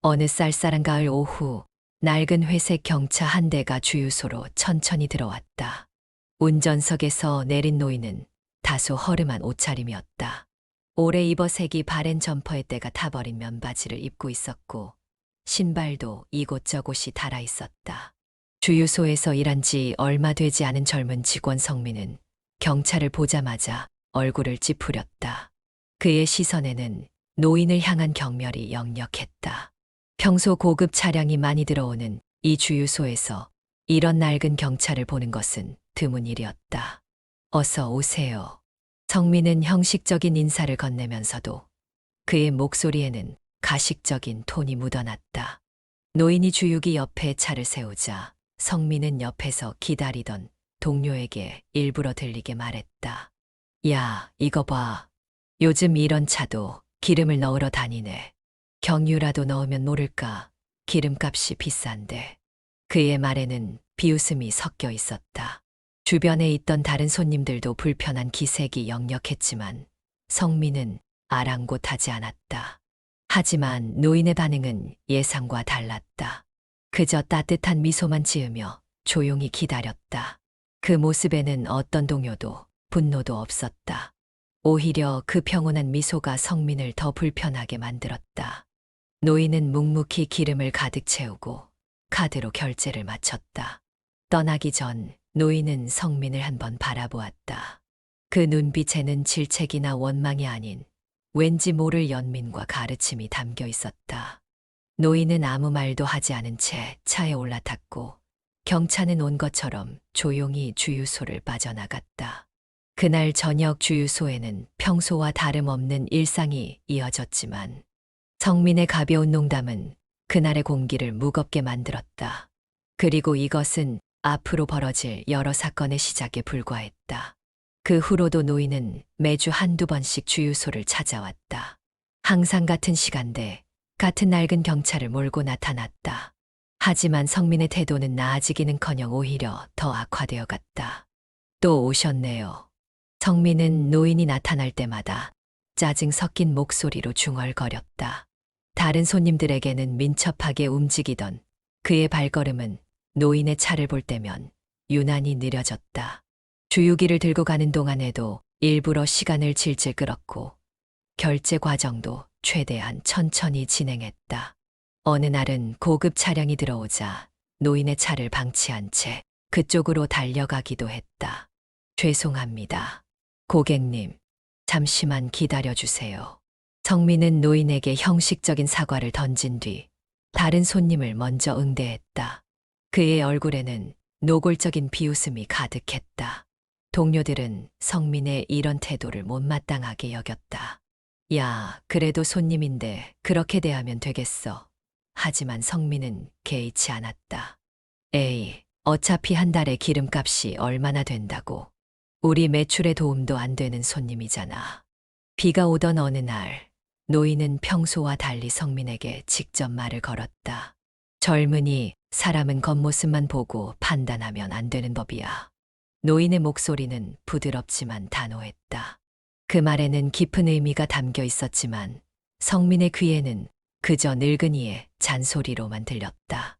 어느 쌀쌀한 가을 오후, 낡은 회색 경차 한 대가 주유소로 천천히 들어왔다. 운전석에서 내린 노인은 다소 허름한 옷차림이었다. 오래 입어 색이 바랜 점퍼에 때가 타버린 면바지를 입고 있었고, 신발도 이곳저곳이 닳아 있었다. 주유소에서 일한 지 얼마 되지 않은 젊은 직원 성민은 경찰을 보자마자 얼굴을 찌푸렸다. 그의 시선에는 노인을 향한 경멸이 역력했다. 평소 고급 차량이 많이 들어오는 이 주유소에서 이런 낡은 경차를 보는 것은 드문 일이었다. 어서 오세요. 성민은 형식적인 인사를 건네면서도 그의 목소리에는 가식적인 톤이 묻어났다. 노인이 주유기 옆에 차를 세우자 성민은 옆에서 기다리던 동료에게 일부러 들리게 말했다. 야, 이거 봐. 요즘 이런 차도 기름을 넣으러 다니네. 경유라도 넣으면 모를까. 기름값이 비싼데. 그의 말에는 비웃음이 섞여 있었다. 주변에 있던 다른 손님들도 불편한 기색이 역력했지만 성민은 아랑곳하지 않았다. 하지만 노인의 반응은 예상과 달랐다. 그저 따뜻한 미소만 지으며 조용히 기다렸다. 그 모습에는 어떤 동요도 분노도 없었다. 오히려 그 평온한 미소가 성민을 더 불편하게 만들었다. 노인은 묵묵히 기름을 가득 채우고 카드로 결제를 마쳤다. 떠나기 전 노인은 성민을 한번 바라보았다. 그 눈빛에는 질책이나 원망이 아닌 왠지 모를 연민과 가르침이 담겨 있었다. 노인은 아무 말도 하지 않은 채 차에 올라탔고 경차는 온 것처럼 조용히 주유소를 빠져나갔다. 그날 저녁 주유소에는 평소와 다름없는 일상이 이어졌지만 성민의 가벼운 농담은 그날의 공기를 무겁게 만들었다. 그리고 이것은 앞으로 벌어질 여러 사건의 시작에 불과했다. 그 후로도 노인은 매주 한두 번씩 주유소를 찾아왔다. 항상 같은 시간대, 같은 낡은 경차를 몰고 나타났다. 하지만 성민의 태도는 나아지기는커녕 오히려 더 악화되어 갔다. 또 오셨네요. 성민은 노인이 나타날 때마다 짜증 섞인 목소리로 중얼거렸다. 다른 손님들에게는 민첩하게 움직이던 그의 발걸음은 노인의 차를 볼 때면 유난히 느려졌다. 주유기를 들고 가는 동안에도 일부러 시간을 질질 끌었고 결제 과정도 최대한 천천히 진행했다. 어느 날은 고급 차량이 들어오자 노인의 차를 방치한 채 그쪽으로 달려가기도 했다. 죄송합니다. 고객님, 잠시만 기다려주세요. 성민은 노인에게 형식적인 사과를 던진 뒤 다른 손님을 먼저 응대했다. 그의 얼굴에는 노골적인 비웃음이 가득했다. 동료들은 성민의 이런 태도를 못마땅하게 여겼다. 야, 그래도 손님인데 그렇게 대하면 되겠어. 하지만 성민은 개의치 않았다. 에이, 어차피 한 달에 기름값이 얼마나 된다고. 우리 매출에 도움도 안 되는 손님이잖아. 비가 오던 어느 날, 노인은 평소와 달리 성민에게 직접 말을 걸었다. 젊은이, 사람은 겉모습만 보고 판단하면 안 되는 법이야. 노인의 목소리는 부드럽지만 단호했다. 그 말에는 깊은 의미가 담겨 있었지만 성민의 귀에는 그저 늙은이의 잔소리로만 들렸다.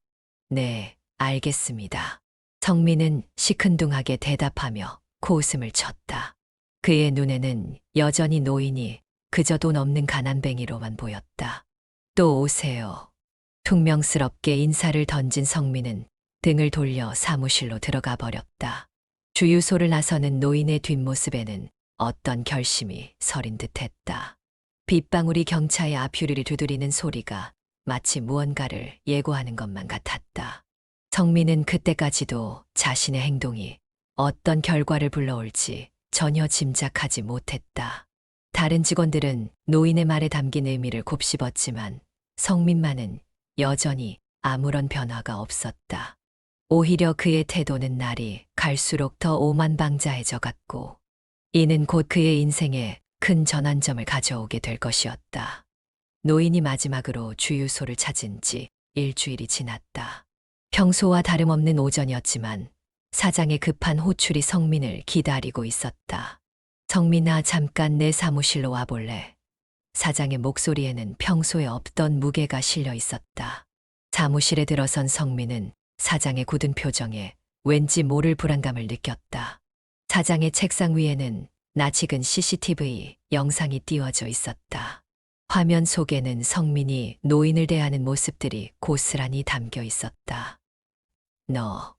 네, 알겠습니다. 성민은 시큰둥하게 대답하며 코웃음을 쳤다. 그의 눈에는 여전히 노인이 그저 돈 없는 가난뱅이로만 보였다. 또 오세요. 퉁명스럽게 인사를 던진 성민은 등을 돌려 사무실로 들어가 버렸다. 주유소를 나서는 노인의 뒷모습에는 어떤 결심이 서린 듯했다. 빗방울이 경차의 앞유리를 두드리는 소리가 마치 무언가를 예고하는 것만 같았다. 성민은 그때까지도 자신의 행동이 어떤 결과를 불러올지 전혀 짐작하지 못했다. 다른 직원들은 노인의 말에 담긴 의미를 곱씹었지만 성민만은 여전히 아무런 변화가 없었다. 오히려 그의 태도는 날이 갈수록 더 오만방자해져 갔고 이는 곧 그의 인생에 큰 전환점을 가져오게 될 것이었다. 노인이 마지막으로 주유소를 찾은 지 일주일이 지났다. 평소와 다름없는 오전이었지만 사장의 급한 호출이 성민을 기다리고 있었다. 성민아, 잠깐 내 사무실로 와볼래? 사장의 목소리에는 평소에 없던 무게가 실려 있었다. 사무실에 들어선 성민은 사장의 굳은 표정에 왠지 모를 불안감을 느꼈다. 사장의 책상 위에는 낯익은 CCTV 영상이 띄워져 있었다. 화면 속에는 성민이 노인을 대하는 모습들이 고스란히 담겨 있었다. 너,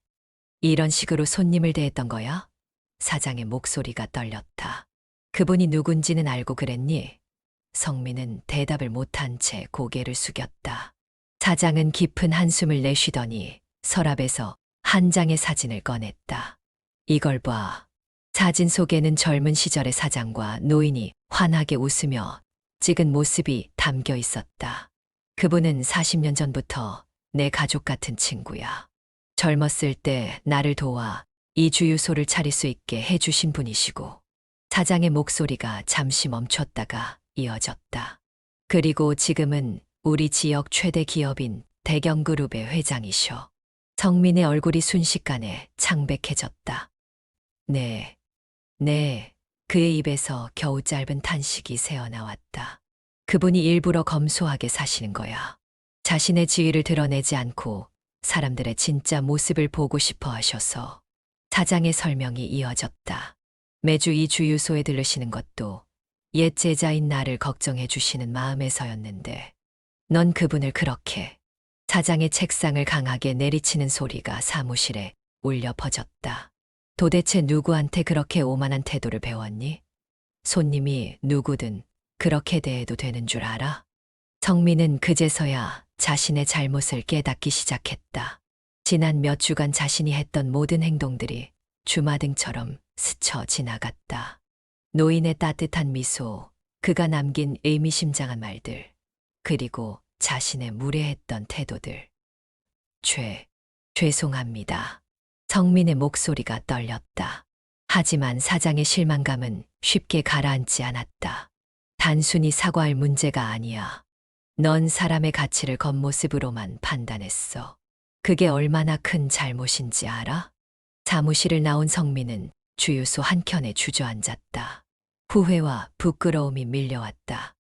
이런 식으로 손님을 대했던 거야? 사장의 목소리가 떨렸다. 그분이 누군지는 알고 그랬니? 성민은 대답을 못한 채 고개를 숙였다. 사장은 깊은 한숨을 내쉬더니 서랍에서 한 장의 사진을 꺼냈다. 이걸 봐. 사진 속에는 젊은 시절의 사장과 노인이 환하게 웃으며 찍은 모습이 담겨 있었다. 그분은 40년 전부터 내 가족 같은 친구야. 젊었을 때 나를 도와 이 주유소를 차릴 수 있게 해주신 분이시고, 사장의 목소리가 잠시 멈췄다가 이어졌다. 그리고 지금은 우리 지역 최대 기업인 대경그룹의 회장이셔. 성민의 얼굴이 순식간에 창백해졌다. 네. 그의 입에서 겨우 짧은 탄식이 새어나왔다. 그분이 일부러 검소하게 사시는 거야. 자신의 지위를 드러내지 않고 사람들의 진짜 모습을 보고 싶어 하셔서. 사장의 설명이 이어졌다. 매주 이 주유소에 들르시는 것도 옛 제자인 나를 걱정해 주시는 마음에서였는데, 넌 그분을 그렇게. 사장의 책상을 강하게 내리치는 소리가 사무실에 울려 퍼졌다. 도대체 누구한테 그렇게 오만한 태도를 배웠니? 손님이 누구든 그렇게 대해도 되는 줄 알아? 성민은 그제서야 자신의 잘못을 깨닫기 시작했다. 지난 몇 주간 자신이 했던 모든 행동들이 주마등처럼 스쳐 지나갔다. 노인의 따뜻한 미소, 그가 남긴 의미심장한 말들, 그리고 자신의 무례했던 태도들. 죄송합니다. 성민의 목소리가 떨렸다. 하지만 사장의 실망감은 쉽게 가라앉지 않았다. 단순히 사과할 문제가 아니야. 넌 사람의 가치를 겉모습으로만 판단했어. 그게 얼마나 큰 잘못인지 알아? 사무실을 나온 성민은 주유소 한켠에 주저앉았다. 후회와 부끄러움이 밀려왔다.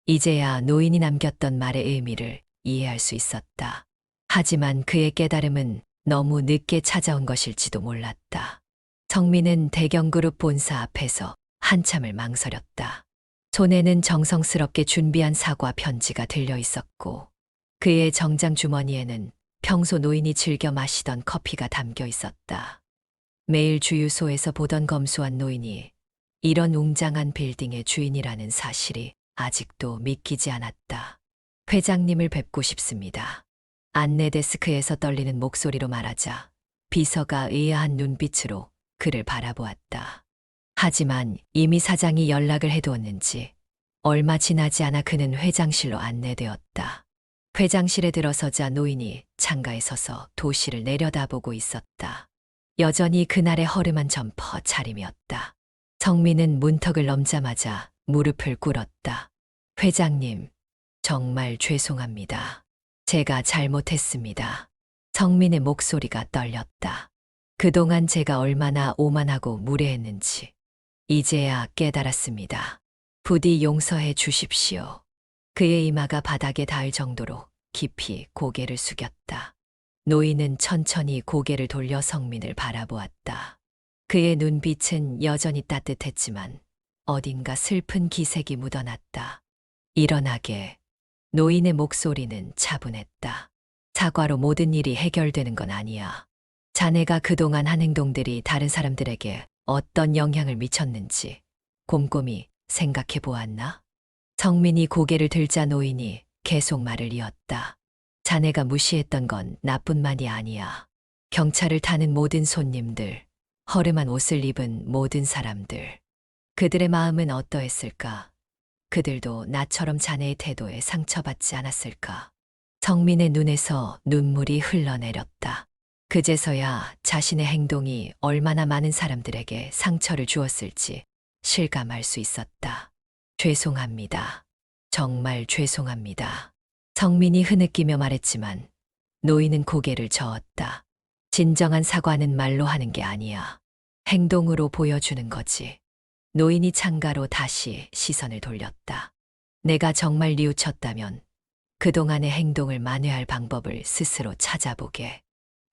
이제야 노인이 남겼던 말의 의미를 이해할 수 있었다. 하지만 그의 깨달음은 너무 늦게 찾아온 것일지도 몰랐다. 성민은 대경그룹 본사 앞에서 한참을 망설였다. 손에는 정성스럽게 준비한 사과 편지가 들려 있었고, 그의 정장 주머니에는 평소 노인이 즐겨 마시던 커피가 담겨 있었다. 매일 주유소에서 보던 검소한 노인이 이런 웅장한 빌딩의 주인이라는 사실이 아직도 믿기지 않았다. 회장님을 뵙고 싶습니다. 안내 데스크에서 떨리는 목소리로 말하자 비서가 의아한 눈빛으로 그를 바라보았다. 하지만 이미 사장이 연락을 해두었는지 얼마 지나지 않아 그는 회장실로 안내되었다. 회장실에 들어서자 노인이 창가에 서서 도시를 내려다보고 있었다. 여전히 그날의 허름한 점퍼 차림이었다. 성민은 문턱을 넘자마자 무릎을 꿇었다. 회장님, 정말 죄송합니다. 제가 잘못했습니다. 성민의 목소리가 떨렸다. 그동안 제가 얼마나 오만하고 무례했는지 이제야 깨달았습니다. 부디 용서해 주십시오. 그의 이마가 바닥에 닿을 정도로 깊이 고개를 숙였다. 노인은 천천히 고개를 돌려 성민을 바라보았다. 그의 눈빛은 여전히 따뜻했지만 어딘가 슬픈 기색이 묻어났다. 일어나게. 노인의 목소리는 차분했다. 사과로 모든 일이 해결되는 건 아니야. 자네가 그동안 한 행동들이 다른 사람들에게 어떤 영향을 미쳤는지 곰곰이 생각해 보았나? 성민이 고개를 들자 노인이 계속 말을 이었다. 자네가 무시했던 건 나뿐만이 아니야. 경차를 타는 모든 손님들, 허름한 옷을 입은 모든 사람들. 그들의 마음은 어떠했을까? 그들도 나처럼 자네의 태도에 상처받지 않았을까? 성민의 눈에서 눈물이 흘러내렸다. 그제서야 자신의 행동이 얼마나 많은 사람들에게 상처를 주었을지 실감할 수 있었다. 죄송합니다. 정말 죄송합니다. 성민이 흐느끼며 말했지만 노인은 고개를 저었다. 진정한 사과는 말로 하는 게 아니야. 행동으로 보여주는 거지. 노인이 창가로 다시 시선을 돌렸다. 내가 정말 뉘우쳤다면 그동안의 행동을 만회할 방법을 스스로 찾아보게.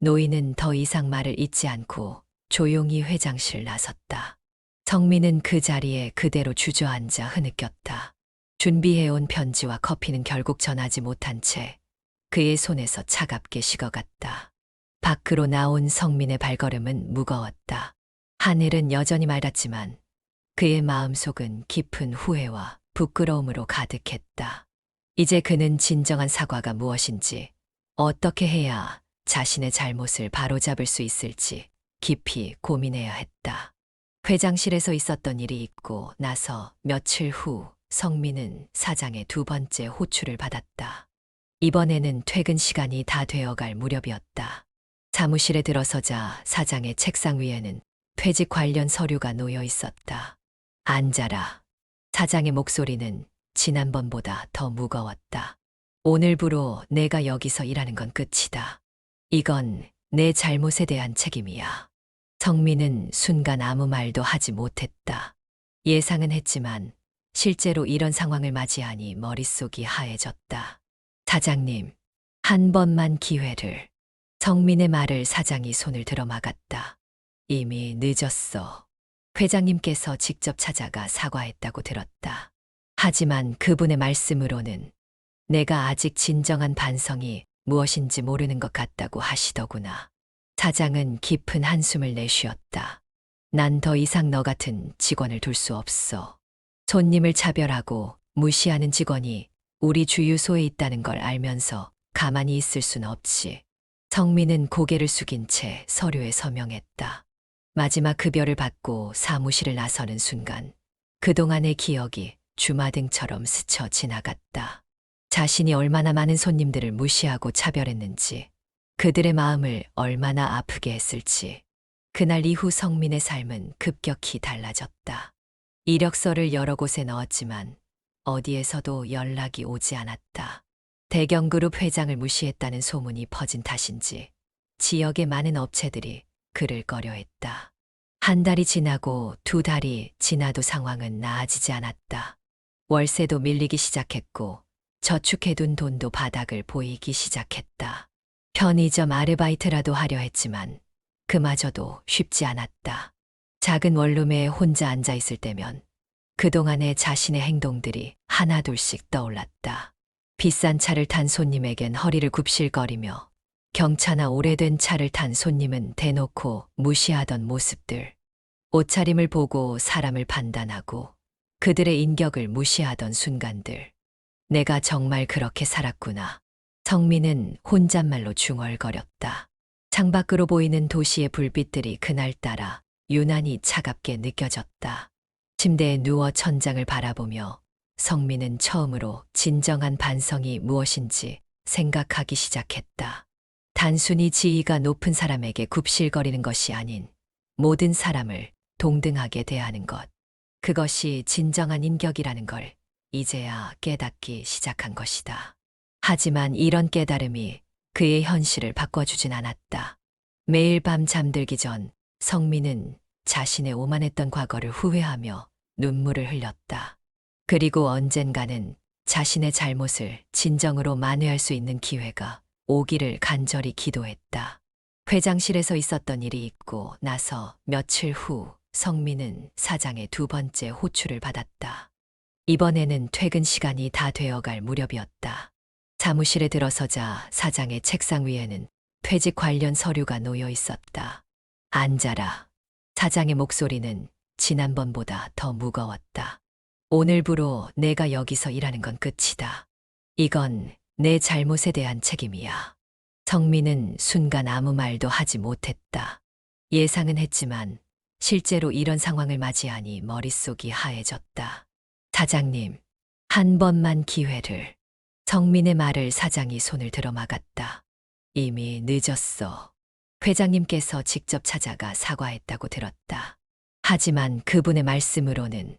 노인은 더 이상 말을 잇지 않고 조용히 회장실 나섰다. 성민은 그 자리에 그대로 주저앉아 흐느꼈다. 준비해온 편지와 커피는 결국 전하지 못한 채 그의 손에서 차갑게 식어갔다. 밖으로 나온 성민의 발걸음은 무거웠다. 하늘은 여전히 맑았지만 그의 마음속은 깊은 후회와 부끄러움으로 가득했다. 이제 그는 진정한 사과가 무엇인지, 어떻게 해야 자신의 잘못을 바로잡을 수 있을지 깊이 고민해야 했다. 회장실에서 있었던 일이 있고 나서 며칠 후 성민은 사장의 두 번째 호출을 받았다. 이번에는 퇴근 시간이 다 되어갈 무렵이었다. 사무실에 들어서자 사장의 책상 위에는 퇴직 관련 서류가 놓여 있었다. 앉아라. 사장의 목소리는 지난번보다 더 무거웠다. 오늘부로 내가 여기서 일하는 건 끝이다. 이건 내 잘못에 대한 책임이야. 성민은 순간 아무 말도 하지 못했다. 예상은 했지만 실제로 이런 상황을 맞이하니 머릿속이 하얘졌다. 사장님, 한 번만 기회를. 성민의 말을 사장이 손을 들어 막았다. 이미 늦었어. 회장님께서 직접 찾아가 사과했다고 들었다. 하지만 그분의 말씀으로는 내가 아직 진정한 반성이 무엇인지 모르는 것 같다고 하시더구나. 사장은 깊은 한숨을 내쉬었다. 난 더 이상 너 같은 직원을 둘 수 없어. 손님을 차별하고 무시하는 직원이 우리 주유소에 있다는 걸 알면서 가만히 있을 순 없지. 성민은 고개를 숙인 채 서류에 서명했다. 마지막 급여를 받고 사무실을 나서는 순간 그동안의 기억이 주마등처럼 스쳐 지나갔다. 자신이 얼마나 많은 손님들을 무시하고 차별했는지, 그들의 마음을 얼마나 아프게 했을지. 그날 이후 성민의 삶은 급격히 달라졌다. 이력서를 여러 곳에 넣었지만 어디에서도 연락이 오지 않았다. 대경그룹 회장을 무시했다는 소문이 퍼진 탓인지 지역의 많은 업체들이 그를 꺼려했다. 한 달이 지나고 두 달이 지나도 상황은 나아지지 않았다. 월세도 밀리기 시작했고 저축해둔 돈도 바닥을 보이기 시작했다. 편의점 아르바이트라도 하려 했지만 그마저도 쉽지 않았다. 작은 원룸에 혼자 앉아 있을 때면 그동안의 자신의 행동들이 하나둘씩 떠올랐다. 비싼 차를 탄 손님에겐 허리를 굽실거리며 경차나 오래된 차를 탄 손님은 대놓고 무시하던 모습들. 옷차림을 보고 사람을 판단하고 그들의 인격을 무시하던 순간들. 내가 정말 그렇게 살았구나. 성민은 혼잣말로 중얼거렸다. 창밖으로 보이는 도시의 불빛들이 그날따라 유난히 차갑게 느껴졌다. 침대에 누워 천장을 바라보며 성민은 처음으로 진정한 반성이 무엇인지 생각하기 시작했다. 단순히 지위가 높은 사람에게 굽실거리는 것이 아닌 모든 사람을 동등하게 대하는 것. 그것이 진정한 인격이라는 걸 이제야 깨닫기 시작한 것이다. 하지만 이런 깨달음이 그의 현실을 바꿔주진 않았다. 매일 밤 잠들기 전 성민은 자신의 오만했던 과거를 후회하며 눈물을 흘렸다. 그리고 언젠가는 자신의 잘못을 진정으로 만회할 수 있는 기회가 오기를 간절히 기도했다. 회장실에서 있었던 일이 있고 나서 며칠 후 성민은 사장의 두 번째 호출을 받았다. 이번에는 퇴근 시간이 다 되어갈 무렵이었다. 사무실에 들어서자 사장의 책상 위에는 퇴직 관련 서류가 놓여 있었다. 앉아라. 사장의 목소리는 지난번보다 더 무거웠다. 오늘부로 내가 여기서 일하는 건 끝이다. 이건 내 잘못에 대한 책임이야. 성민은 순간 아무 말도 하지 못했다. 예상은 했지만 실제로 이런 상황을 맞이하니 머릿속이 하얘졌다. 사장님, 한 번만 기회를. 성민의 말을 사장이 손을 들어 막았다. 이미 늦었어. 회장님께서 직접 찾아가 사과했다고 들었다. 하지만 그분의 말씀으로는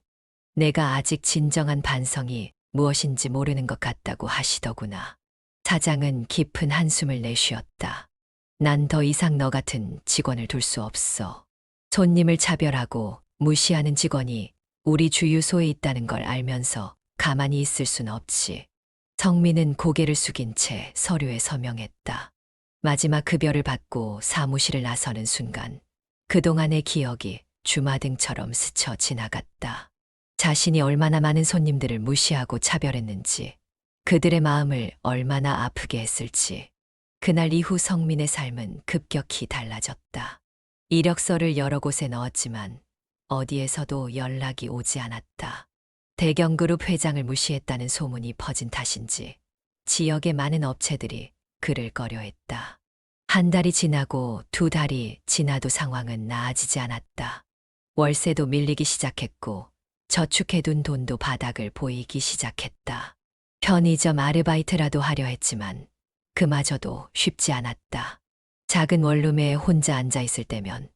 내가 아직 진정한 반성이 무엇인지 모르는 것 같다고 하시더구나. 사장은 깊은 한숨을 내쉬었다. 난 더 이상 너 같은 직원을 둘 수 없어. 손님을 차별하고 무시하는 직원이 우리 주유소에 있다는 걸 알면서 가만히 있을 순 없지. 성민은 고개를 숙인 채 서류에 서명했다. 마지막 급여를 받고 사무실을 나서는 순간 그동안의 기억이 주마등처럼 스쳐 지나갔다. 자신이 얼마나 많은 손님들을 무시하고 차별했는지, 그들의 마음을 얼마나 아프게 했을지. 그날 이후 성민의 삶은 급격히 달라졌다. 이력서를 여러 곳에 넣었지만 어디에서도 연락이 오지 않았다. 대경그룹 회장을 무시했다는 소문이 퍼진 탓인지 지역의 많은 업체들이 그를 꺼려했다. 한 달이 지나고 두 달이 지나도 상황은 나아지지 않았다. 월세도 밀리기 시작했고 저축해둔 돈도 바닥을 보이기 시작했다. 편의점 아르바이트라도 하려 했지만 그마저도 쉽지 않았다. 작은 원룸에 혼자 앉아 있을 때면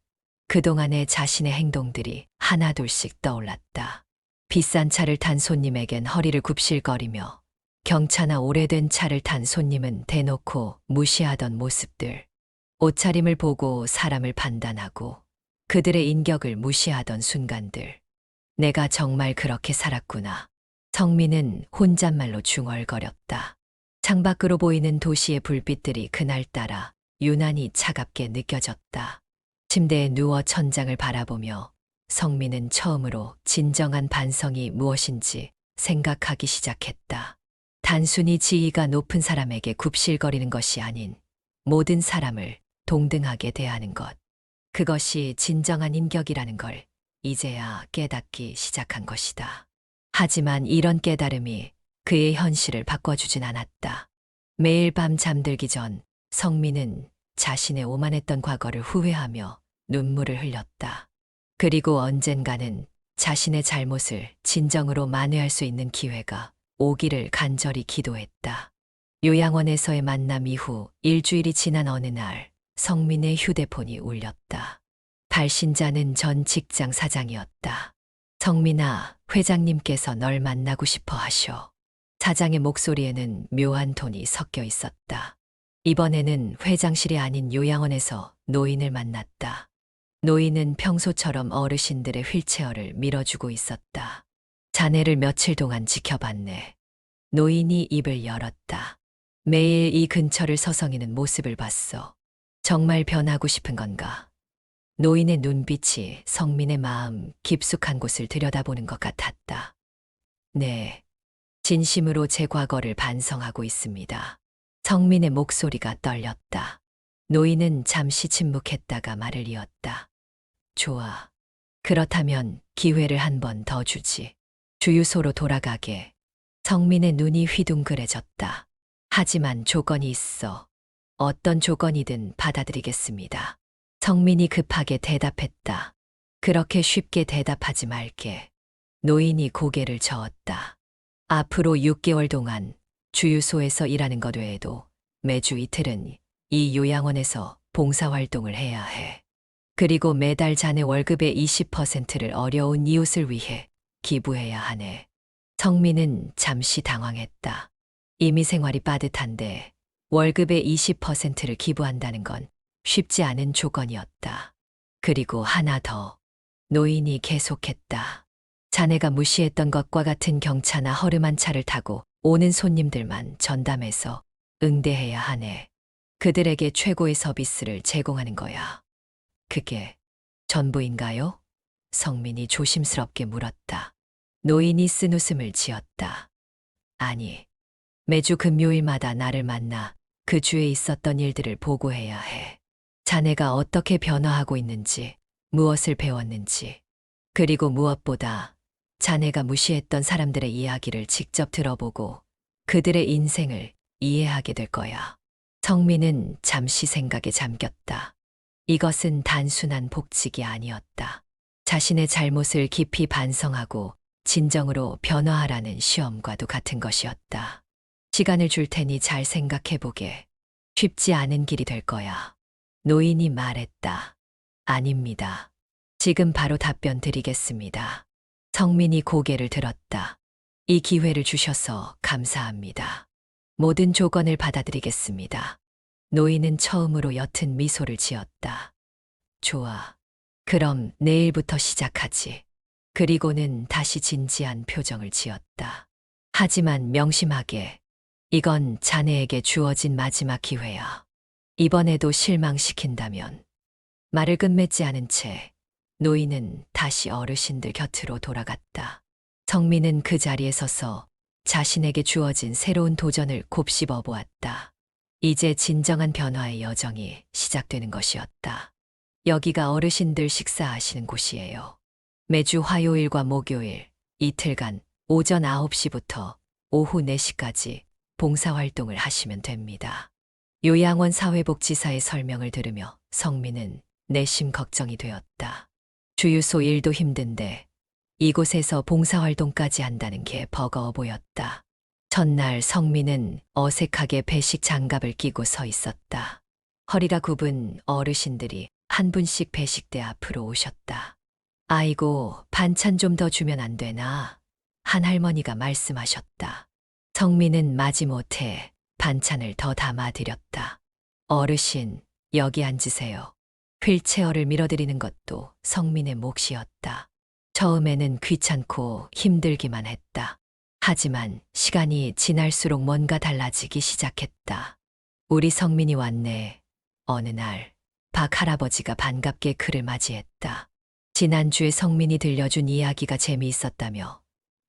그동안의 자신의 행동들이 하나둘씩 떠올랐다. 비싼 차를 탄 손님에겐 허리를 굽실거리며 경차나 오래된 차를 탄 손님은 대놓고 무시하던 모습들. 옷차림을 보고 사람을 판단하고 그들의 인격을 무시하던 순간들. 내가 정말 그렇게 살았구나. 성민은 혼잣말로 중얼거렸다. 창밖으로 보이는 도시의 불빛들이 그날따라 유난히 차갑게 느껴졌다. 침대에 누워 천장을 바라보며 성민은 처음으로 진정한 반성이 무엇인지 생각하기 시작했다. 단순히 지위가 높은 사람에게 굽실거리는 것이 아닌 모든 사람을 동등하게 대하는 것. 그것이 진정한 인격이라는 걸 이제야 깨닫기 시작한 것이다. 하지만 이런 깨달음이 그의 현실을 바꿔주진 않았다. 매일 밤 잠들기 전 성민은 자신의 오만했던 과거를 후회하며 눈물을 흘렸다. 그리고 언젠가는 자신의 잘못을 진정으로 만회할 수 있는 기회가 오기를 간절히 기도했다. 요양원에서의 만남 이후 일주일이 지난 어느 날 성민의 휴대폰이 울렸다. 발신자는 전 직장 사장이었다. 성민아, 회장님께서 널 만나고 싶어 하셔. 사장의 목소리에는 묘한 톤이 섞여 있었다. 이번에는 회장실이 아닌 요양원에서 노인을 만났다. 노인은 평소처럼 어르신들의 휠체어를 밀어주고 있었다. 자네를 며칠 동안 지켜봤네. 노인이 입을 열었다. 매일 이 근처를 서성이는 모습을 봤어. 정말 변하고 싶은 건가? 노인의 눈빛이 성민의 마음 깊숙한 곳을 들여다보는 것 같았다. 네, 진심으로 제 과거를 반성하고 있습니다. 성민의 목소리가 떨렸다. 노인은 잠시 침묵했다가 말을 이었다. 좋아. 그렇다면 기회를 한 번 더 주지. 주유소로 돌아가게. 성민의 눈이 휘둥그레졌다. 하지만 조건이 있어. 어떤 조건이든 받아들이겠습니다. 성민이 급하게 대답했다. 그렇게 쉽게 대답하지 말게. 노인이 고개를 저었다. 앞으로 6개월 동안 주유소에서 일하는 것 외에도 매주 이틀은 이 요양원에서 봉사활동을 해야 해. 그리고 매달 자네 월급의 20%를 어려운 이웃을 위해 기부해야 하네. 성민은 잠시 당황했다. 이미 생활이 빠듯한데 월급의 20%를 기부한다는 건 쉽지 않은 조건이었다. 그리고 하나 더. 노인이 계속했다. 자네가 무시했던 것과 같은 경차나 허름한 차를 타고 오는 손님들만 전담해서 응대해야 하네. 그들에게 최고의 서비스를 제공하는 거야. 그게 전부인가요? 성민이 조심스럽게 물었다. 노인이 쓴 웃음을 지었다. 아니, 매주 금요일마다 나를 만나 그 주에 있었던 일들을 보고해야 해. 자네가 어떻게 변화하고 있는지, 무엇을 배웠는지, 그리고 무엇보다 자네가 무시했던 사람들의 이야기를 직접 들어보고 그들의 인생을 이해하게 될 거야. 성민은 잠시 생각에 잠겼다. 이것은 단순한 복직이 아니었다. 자신의 잘못을 깊이 반성하고 진정으로 변화하라는 시험과도 같은 것이었다. 시간을 줄 테니 잘 생각해보게. 쉽지 않은 길이 될 거야. 노인이 말했다. 아닙니다. 지금 바로 답변 드리겠습니다. 성민이 고개를 들었다. 이 기회를 주셔서 감사합니다. 모든 조건을 받아들이겠습니다. 노인은 처음으로 옅은 미소를 지었다. 좋아. 그럼 내일부터 시작하지. 그리고는 다시 진지한 표정을 지었다. 하지만 명심하게. 이건 자네에게 주어진 마지막 기회야. 이번에도 실망시킨다면. 말을 끝맺지 않은 채 노인은 다시 어르신들 곁으로 돌아갔다. 성민은 그 자리에 서서 자신에게 주어진 새로운 도전을 곱씹어 보았다. 이제 진정한 변화의 여정이 시작되는 것이었다. 여기가 어르신들 식사하시는 곳이에요. 매주 화요일과 목요일, 이틀간 오전 9시부터 오후 4시까지 봉사활동을 하시면 됩니다. 요양원 사회복지사의 설명을 들으며 성민은 내심 걱정이 되었다. 주유소 일도 힘든데 이곳에서 봉사활동까지 한다는 게 버거워 보였다. 첫날 성민은 어색하게 배식 장갑을 끼고 서 있었다. 허리가 굽은 어르신들이 한 분씩 배식대 앞으로 오셨다. 아이고, 반찬 좀 더 주면 안 되나? 한 할머니가 말씀하셨다. 성민은 마지못해 반찬을 더 담아드렸다. 어르신, 여기 앉으세요. 휠체어를 밀어드리는 것도 성민의 몫이었다. 처음에는 귀찮고 힘들기만 했다. 하지만 시간이 지날수록 뭔가 달라지기 시작했다. 우리 성민이 왔네. 어느 날 박 할아버지가 반갑게 그를 맞이했다. 지난주에 성민이 들려준 이야기가 재미있었다며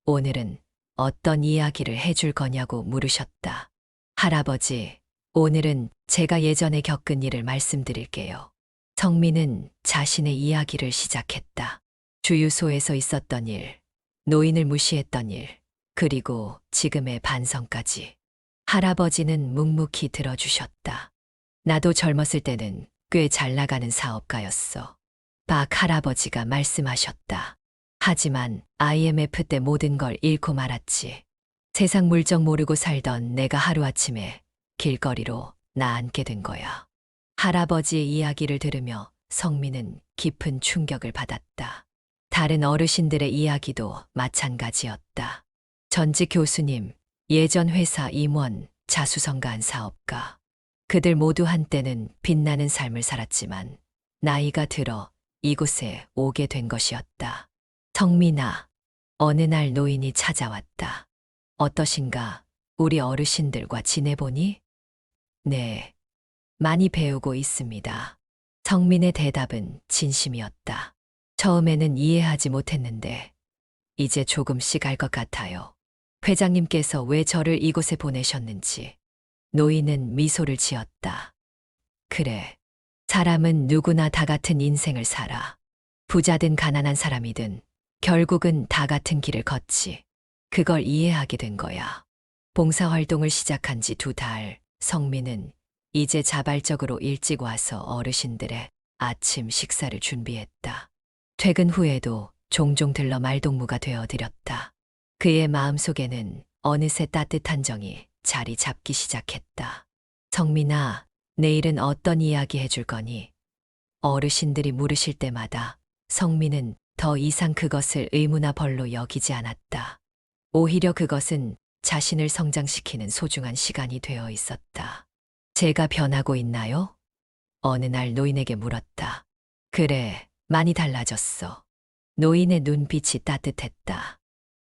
오늘은 어떤 이야기를 해줄 거냐고 물으셨다. 할아버지, 오늘은 제가 예전에 겪은 일을 말씀드릴게요. 성민은 자신의 이야기를 시작했다. 주유소에서 있었던 일, 노인을 무시했던 일, 그리고 지금의 반성까지. 할아버지는 묵묵히 들어주셨다. 나도 젊었을 때는 꽤 잘 나가는 사업가였어. 박 할아버지가 말씀하셨다. 하지만 IMF 때 모든 걸 잃고 말았지. 세상 물정 모르고 살던 내가 하루아침에 길거리로 나앉게 된 거야. 할아버지의 이야기를 들으며 성민은 깊은 충격을 받았다. 다른 어르신들의 이야기도 마찬가지였다. 전직 교수님, 예전 회사 임원, 자수성가한 사업가. 그들 모두 한때는 빛나는 삶을 살았지만 나이가 들어 이곳에 오게 된 것이었다. 성민아, 어느 날 노인이 찾아왔다. 어떠신가? 우리 어르신들과 지내보니? 네, 많이 배우고 있습니다. 성민의 대답은 진심이었다. 처음에는 이해하지 못했는데 이제 조금씩 알 것 같아요. 회장님께서 왜 저를 이곳에 보내셨는지. 노인은 미소를 지었다. 그래, 사람은 누구나 다 같은 인생을 살아. 부자든 가난한 사람이든 결국은 다 같은 길을 걷지. 그걸 이해하게 된 거야. 봉사활동을 시작한 지 2달, 성민은 이제 자발적으로 일찍 와서 어르신들의 아침 식사를 준비했다. 퇴근 후에도 종종 들러 말동무가 되어드렸다. 그의 마음속에는 어느새 따뜻한 정이 자리 잡기 시작했다. 성민아, 내일은 어떤 이야기 해줄 거니? 어르신들이 물으실 때마다 성민은 더 이상 그것을 의무나 벌로 여기지 않았다. 오히려 그것은 자신을 성장시키는 소중한 시간이 되어 있었다. 제가 변하고 있나요? 어느 날 노인에게 물었다. 그래, 많이 달라졌어. 노인의 눈빛이 따뜻했다.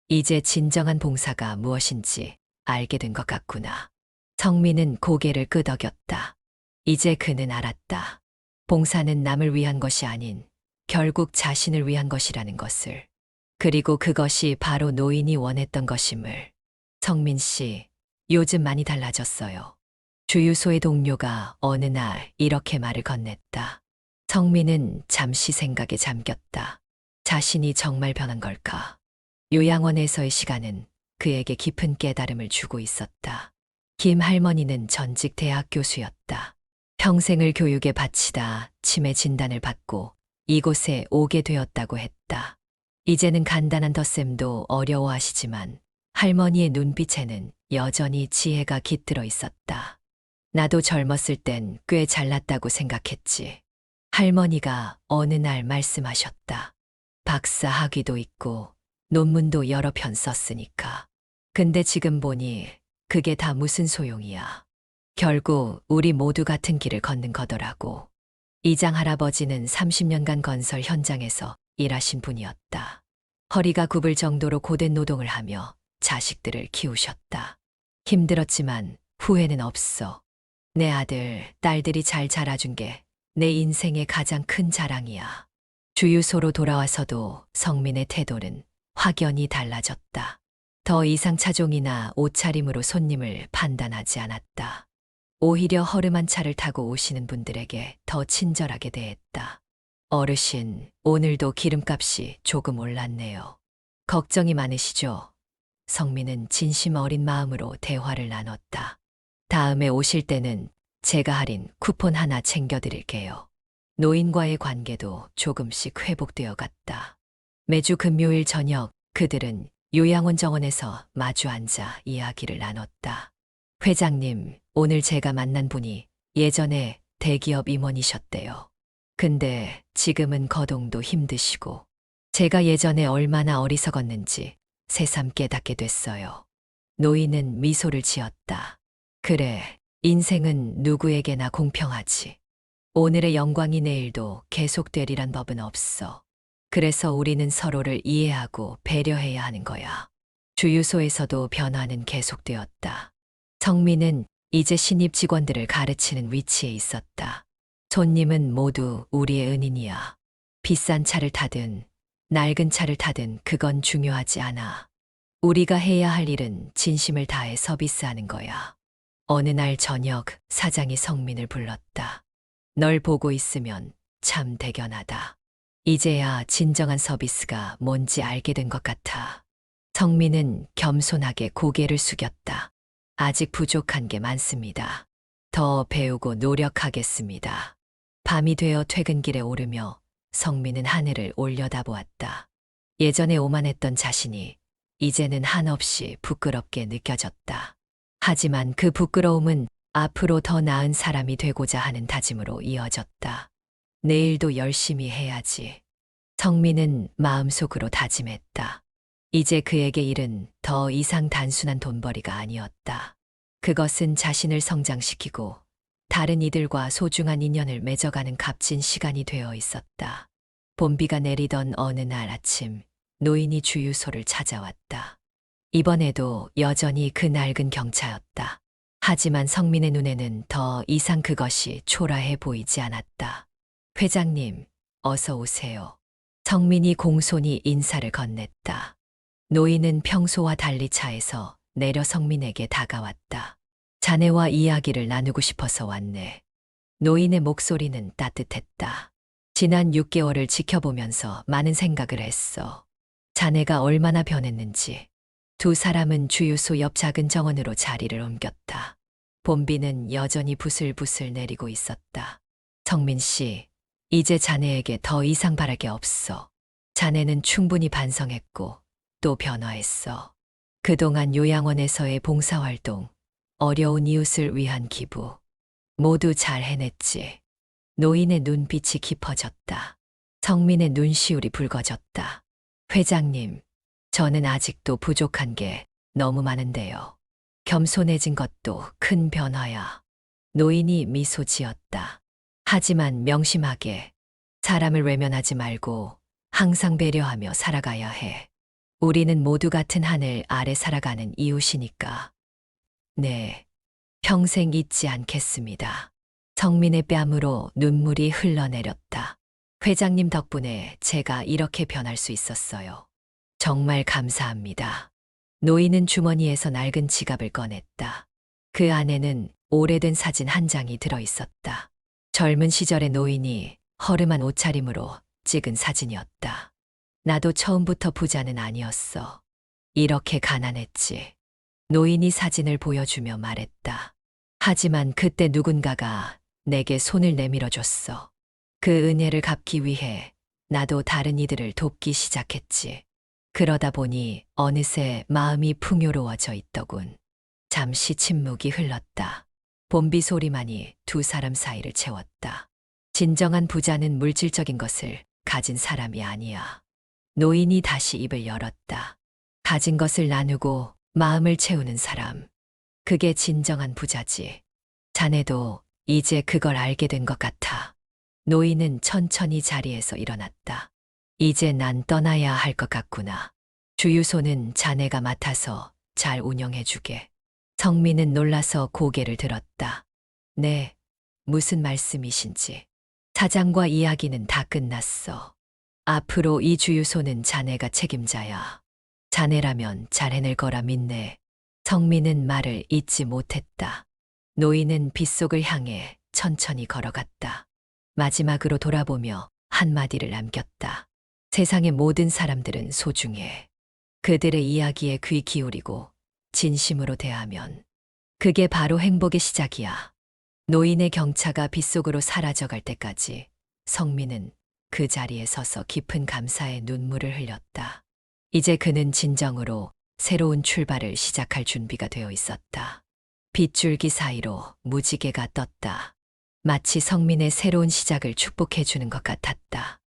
이제 진정한 봉사가 무엇인지 알게 된 것 같구나. 성민은 고개를 끄덕였다. 이제 그는 알았다. 봉사는 남을 위한 것이 아닌 결국 자신을 위한 것이라는 것을. 그리고 그것이 바로 노인이 원했던 것임을. 성민 씨, 요즘 많이 달라졌어요. 주유소의 동료가 어느 날 이렇게 말을 건넸다. 성민은 잠시 생각에 잠겼다. 자신이 정말 변한 걸까? 요양원에서의 시간은 그에게 깊은 깨달음을 주고 있었다. 김 할머니는 전직 대학 교수였다. 평생을 교육에 바치다 치매 진단을 받고 이곳에 오게 되었다고 했다. 이제는 간단한 덧셈도 어려워하시지만 할머니의 눈빛에는 여전히 지혜가 깃들어 있었다. 나도 젊었을 땐 꽤 잘났다고 생각했지. 할머니가 어느 날 말씀하셨다. 박사 학위도 있고 논문도 여러 편 썼으니까. 근데 지금 보니 그게 다 무슨 소용이야. 결국 우리 모두 같은 길을 걷는 거더라고. 이장 할아버지는 30년간 건설 현장에서 일하신 분이었다. 허리가 굽을 정도로 고된 노동을 하며 자식들을 키우셨다. 힘들었지만 후회는 없어. 내 아들, 딸들이 잘 자라준 게 내 인생의 가장 큰 자랑이야. 주유소로 돌아와서도 성민의 태도는 확연히 달라졌다. 더 이상 차종이나 옷차림으로 손님을 판단하지 않았다. 오히려 허름한 차를 타고 오시는 분들에게 더 친절하게 대했다. 어르신, 오늘도 기름값이 조금 올랐네요. 걱정이 많으시죠? 성민은 진심 어린 마음으로 대화를 나눴다. 다음에 오실 때는 제가 할인 쿠폰 하나 챙겨드릴게요. 노인과의 관계도 조금씩 회복되어 갔다. 매주 금요일 저녁 그들은 요양원 정원에서 마주 앉아 이야기를 나눴다. 회장님, 오늘 제가 만난 분이 예전에 대기업 임원이셨대요. 근데 지금은 거동도 힘드시고 제가 예전에 얼마나 어리석었는지 새삼 깨닫게 됐어요. 노인은 미소를 지었다. 그래, 인생은 누구에게나 공평하지. 오늘의 영광이 내일도 계속되리란 법은 없어. 그래서 우리는 서로를 이해하고 배려해야 하는 거야. 주유소에서도 변화는 계속되었다. 성민은 이제 신입 직원들을 가르치는 위치에 있었다. 손님은 모두 우리의 은인이야. 비싼 차를 타든 낡은 차를 타든 그건 중요하지 않아. 우리가 해야 할 일은 진심을 다해 서비스하는 거야. 어느 날 저녁 사장이 성민을 불렀다. 널 보고 있으면 참 대견하다. 이제야 진정한 서비스가 뭔지 알게 된 것 같아. 성민은 겸손하게 고개를 숙였다. 아직 부족한 게 많습니다. 더 배우고 노력하겠습니다. 밤이 되어 퇴근길에 오르며 성민은 하늘을 올려다보았다. 예전에 오만했던 자신이 이제는 한없이 부끄럽게 느껴졌다. 하지만 그 부끄러움은 앞으로 더 나은 사람이 되고자 하는 다짐으로 이어졌다. 내일도 열심히 해야지. 성민은 마음속으로 다짐했다. 이제 그에게 일은 더 이상 단순한 돈벌이가 아니었다. 그것은 자신을 성장시키고 다른 이들과 소중한 인연을 맺어가는 값진 시간이 되어 있었다. 봄비가 내리던 어느 날 아침, 노인이 주유소를 찾아왔다. 이번에도 여전히 그 낡은 경차였다. 하지만 성민의 눈에는 더 이상 그것이 초라해 보이지 않았다. 회장님, 어서 오세요. 성민이 공손히 인사를 건넸다. 노인은 평소와 달리 차에서 내려 성민에게 다가왔다. 자네와 이야기를 나누고 싶어서 왔네. 노인의 목소리는 따뜻했다. 지난 6개월을 지켜보면서 많은 생각을 했어. 자네가 얼마나 변했는지. 두 사람은 주유소 옆 작은 정원으로 자리를 옮겼다. 봄비는 여전히 부슬부슬 내리고 있었다. 성민 씨, 이제 자네에게 더 이상 바랄 게 없어. 자네는 충분히 반성했고 또 변화했어. 그동안 요양원에서의 봉사활동, 어려운 이웃을 위한 기부, 모두 잘 해냈지. 노인의 눈빛이 깊어졌다. 성민의 눈시울이 붉어졌다. 회장님, 저는 아직도 부족한 게 너무 많은데요. 겸손해진 것도 큰 변화야. 노인이 미소 지었다. 하지만 명심하게 사람을 외면하지 말고 항상 배려하며 살아가야 해. 우리는 모두 같은 하늘 아래 살아가는 이웃이니까. 네, 평생 잊지 않겠습니다. 성민의 뺨으로 눈물이 흘러내렸다. 회장님 덕분에 제가 이렇게 변할 수 있었어요. 정말 감사합니다. 노인은 주머니에서 낡은 지갑을 꺼냈다. 그 안에는 오래된 사진 한 장이 들어 있었다. 젊은 시절의 노인이 허름한 옷차림으로 찍은 사진이었다. 나도 처음부터 부자는 아니었어. 이렇게 가난했지. 노인이 사진을 보여주며 말했다. 하지만 그때 누군가가 내게 손을 내밀어 줬어. 그 은혜를 갚기 위해 나도 다른 이들을 돕기 시작했지. 그러다 보니 어느새 마음이 풍요로워져 있더군. 잠시 침묵이 흘렀다. 봄비 소리만이 두 사람 사이를 채웠다. 진정한 부자는 물질적인 것을 가진 사람이 아니야. 노인이 다시 입을 열었다. 가진 것을 나누고 마음을 채우는 사람. 그게 진정한 부자지. 자네도 이제 그걸 알게 된 것 같아. 노인은 천천히 자리에서 일어났다. 이제 난 떠나야 할 것 같구나. 주유소는 자네가 맡아서 잘 운영해주게. 성민은 놀라서 고개를 들었다. 네, 무슨 말씀이신지. 사장과 이야기는 다 끝났어. 앞으로 이 주유소는 자네가 책임자야. 자네라면 잘 해낼 거라 믿네. 성민은 말을 잇지 못했다. 노인은 빗속을 향해 천천히 걸어갔다. 마지막으로 돌아보며 한마디를 남겼다. 세상의 모든 사람들은 소중해. 그들의 이야기에 귀 기울이고 진심으로 대하면 그게 바로 행복의 시작이야. 노인의 경차가 빗속으로 사라져갈 때까지 성민은 그 자리에 서서 깊은 감사의 눈물을 흘렸다. 이제 그는 진정으로 새로운 출발을 시작할 준비가 되어 있었다. 빗줄기 사이로 무지개가 떴다. 마치 성민의 새로운 시작을 축복해 주는 것 같았다.